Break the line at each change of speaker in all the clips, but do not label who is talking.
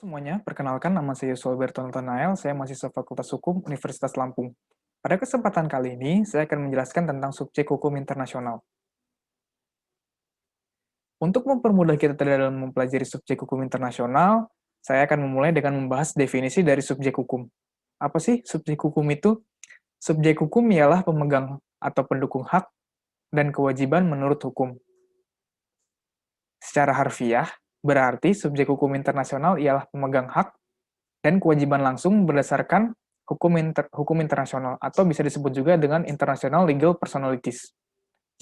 Semuanya, perkenalkan nama saya Yusuf Bertonton Nael, saya mahasiswa Fakultas Hukum Universitas Lampung. Pada kesempatan kali ini, saya akan menjelaskan tentang subjek hukum internasional. Untuk mempermudah kita dalam mempelajari subjek hukum internasional, saya akan memulai dengan membahas definisi dari subjek hukum. Apa sih subjek hukum itu? Subjek hukum ialah pemegang atau pendukung hak dan kewajiban menurut hukum. Secara harfiah, berarti subjek hukum internasional ialah pemegang hak dan kewajiban langsung berdasarkan hukum internasional atau bisa disebut juga dengan international legal personalities.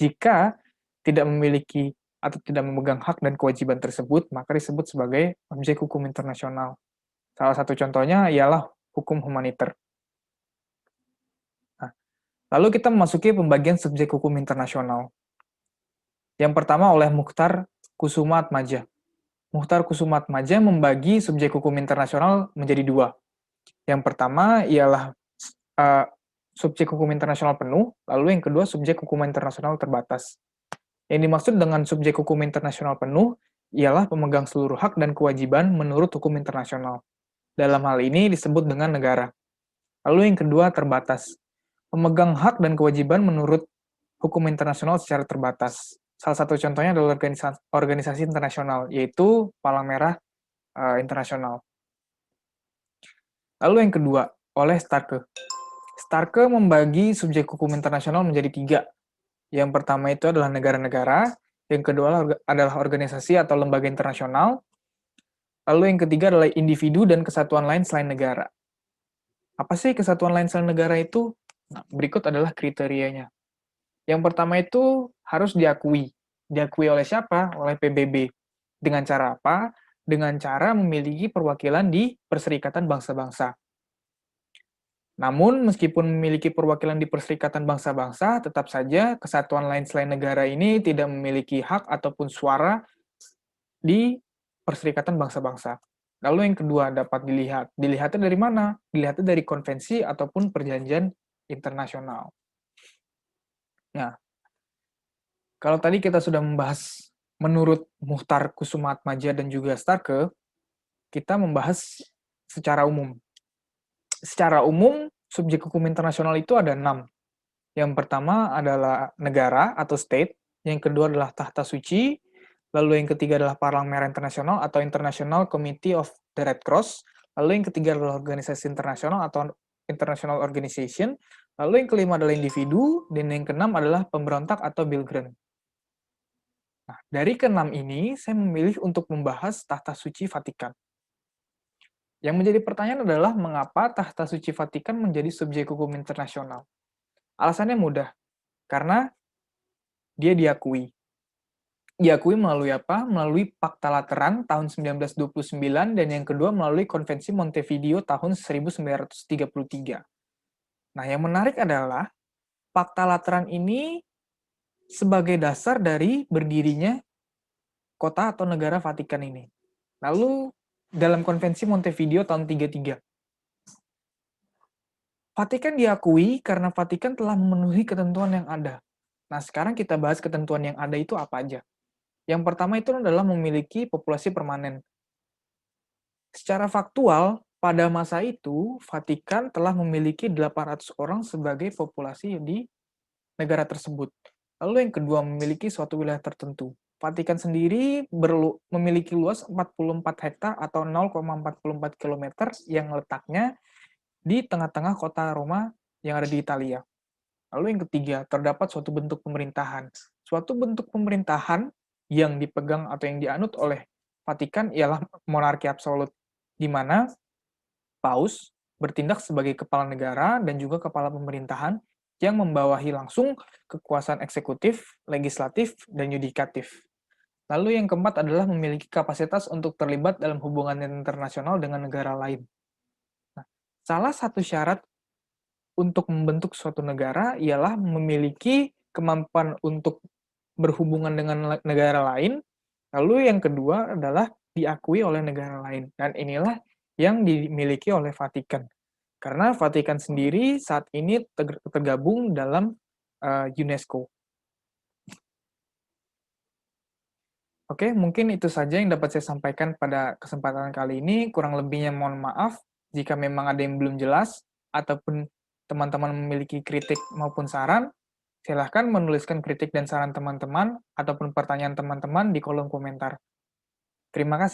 Jika tidak memiliki atau tidak memegang hak dan kewajiban tersebut, maka disebut sebagai objek hukum internasional. Salah satu contohnya ialah hukum humaniter. Nah, lalu kita memasuki pembagian subjek hukum internasional. Yang pertama oleh Mukhtar Kusumaatmadja. Mukhtar Kusumaatmadja membagi subjek hukum internasional menjadi dua. Yang pertama ialah uh, subjek hukum internasional penuh, lalu yang kedua subjek hukum internasional terbatas. Yang dimaksud dengan subjek hukum internasional penuh ialah pemegang seluruh hak dan kewajiban menurut hukum internasional. Dalam hal ini disebut dengan negara. Lalu yang kedua terbatas. Pemegang hak dan kewajiban menurut hukum internasional secara terbatas. Salah satu contohnya adalah organisasi internasional, yaitu Palang Merah Internasional. Lalu yang kedua, oleh Starke. Starke membagi subjek hukum internasional menjadi tiga. Yang pertama itu adalah negara-negara, yang kedua adalah organisasi atau lembaga internasional, lalu yang ketiga adalah individu dan kesatuan lain selain negara. Apa sih kesatuan lain selain negara itu? Nah, berikut adalah kriterianya. Yang pertama itu harus diakui. Diakui oleh siapa? Oleh PBB. Dengan cara apa? Dengan cara memiliki perwakilan di Perserikatan Bangsa-Bangsa. Namun, meskipun memiliki perwakilan di Perserikatan Bangsa-Bangsa, tetap saja kesatuan lain selain negara ini tidak memiliki hak ataupun suara di Perserikatan Bangsa-Bangsa. Lalu yang kedua dapat dilihat. Dilihatnya dari mana? Dilihatnya dari konvensi ataupun perjanjian internasional. Nah, kalau tadi kita sudah membahas menurut Mukhtar Kusumaatmadja dan juga Starke, kita membahas secara umum. Secara umum, subjek hukum internasional itu ada 6. Yang pertama adalah negara atau state, yang kedua adalah tahta suci, lalu yang ketiga adalah Palang Merah Internasional atau International Committee of the Red Cross, lalu yang ketiga adalah organisasi internasional atau International Organization, lalu yang kelima adalah individu, dan yang keenam adalah pemberontak atau Belgrade. Nah, dari keenam ini, saya memilih untuk membahas tahta suci Vatikan. Yang menjadi pertanyaan adalah mengapa tahta suci Vatikan menjadi subjek hukum internasional? Alasannya mudah, karena dia diakui. Diakui melalui apa? Melalui Pakta Lateran tahun 1929 dan yang kedua melalui Konvensi Montevideo tahun 1933. Nah, yang menarik adalah Pakta Lateran ini sebagai dasar dari berdirinya kota atau negara Vatikan ini. Lalu dalam Konvensi Montevideo tahun 33. Vatikan diakui karena Vatikan telah memenuhi ketentuan yang ada. Nah, sekarang kita bahas ketentuan yang ada itu apa aja. Yang pertama itu adalah memiliki populasi permanen. Secara faktual, pada masa itu, Vatikan telah memiliki 800 orang sebagai populasi di negara tersebut. Lalu yang kedua, memiliki suatu wilayah tertentu. Vatikan sendiri memiliki luas 44 hektar atau 0,44 km yang letaknya di tengah-tengah kota Roma yang ada di Italia. Lalu yang ketiga, terdapat suatu bentuk pemerintahan. Suatu bentuk pemerintahan yang dipegang atau yang dianut oleh Vatikan ialah monarki absolut, di mana Paus bertindak sebagai kepala negara dan juga kepala pemerintahan yang membawahi langsung kekuasaan eksekutif, legislatif, dan yudikatif. Lalu yang keempat adalah memiliki kapasitas untuk terlibat dalam hubungan internasional dengan negara lain. Nah, salah satu syarat untuk membentuk suatu negara ialah memiliki kemampuan untuk berhubungan dengan negara lain, lalu yang kedua adalah diakui oleh negara lain. Dan inilah yang dimiliki oleh Vatikan. Karena Vatikan sendiri saat ini tergabung dalam UNESCO. Oke, mungkin itu saja yang dapat saya sampaikan pada kesempatan kali ini. Kurang lebihnya mohon maaf jika memang ada yang belum jelas ataupun teman-teman memiliki kritik maupun saran, silahkan menuliskan kritik dan saran teman-teman ataupun pertanyaan teman-teman di kolom komentar. Terima kasih.